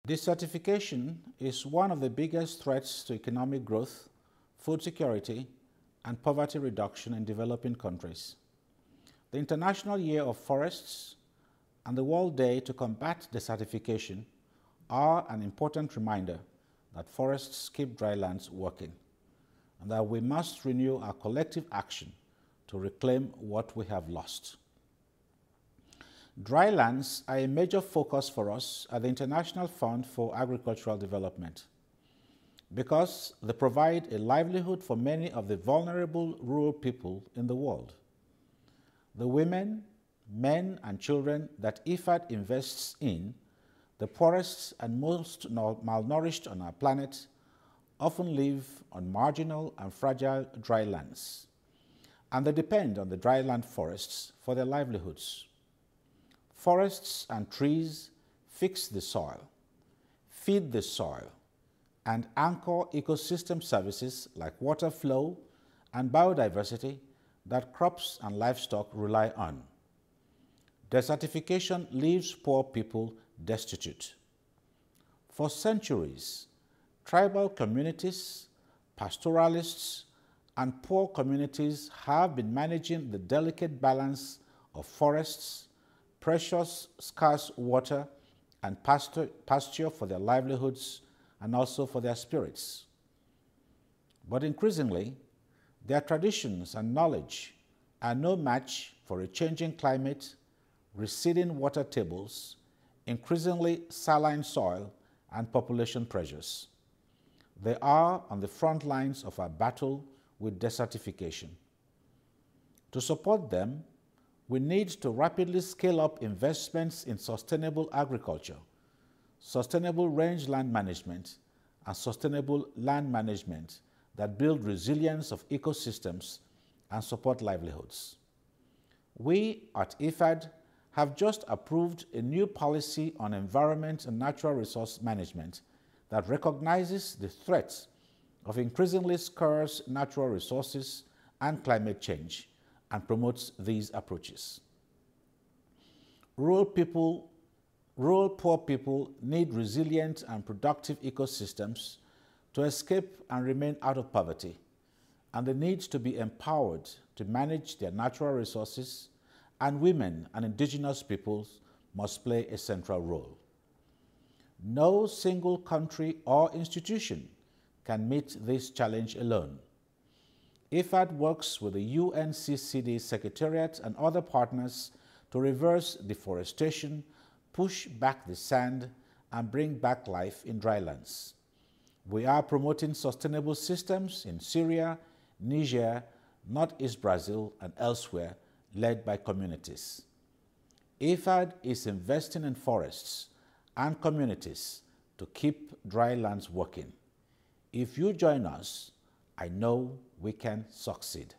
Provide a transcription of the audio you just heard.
Desertification is one of the biggest threats to economic growth, food security, and poverty reduction in developing countries. The International Year of Forests and the World Day to combat desertification are an important reminder that forests keep drylands working, and that we must renew our collective action to reclaim what we have lost. Drylands are a major focus for us at the International Fund for Agricultural Development because they provide a livelihood for many of the vulnerable rural people in the world. The women, men, and children that IFAD invests in, the poorest and most malnourished on our planet, often live on marginal and fragile drylands, and they depend on the dryland forests for their livelihoods. Forests and trees fix the soil, feed the soil, and anchor ecosystem services like water flow and biodiversity that crops and livestock rely on. Desertification leaves poor people destitute. For centuries, tribal communities, pastoralists, and poor communities have been managing the delicate balance of forests, precious, scarce water, and pasture for their livelihoods and also for their spirits. But increasingly, their traditions and knowledge are no match for a changing climate, receding water tables, increasingly saline soil, and population pressures. They are on the front lines of our battle with desertification. To support them, we need to rapidly scale up investments in sustainable agriculture, sustainable rangeland management, and sustainable land management that build resilience of ecosystems and support livelihoods. We at IFAD have just approved a new policy on environment and natural resource management that recognizes the threats of increasingly scarce natural resources and climate change and promotes these approaches. Rural poor people need resilient and productive ecosystems to escape and remain out of poverty, and they need to be empowered to manage their natural resources, and women and indigenous peoples must play a central role. No single country or institution can meet this challenge alone. IFAD works with the UNCCD Secretariat and other partners to reverse deforestation, push back the sand, and bring back life in drylands. We are promoting sustainable systems in Syria, Niger, Northeast Brazil, and elsewhere, led by communities. IFAD is investing in forests and communities to keep drylands working. If you join us, I know we can succeed.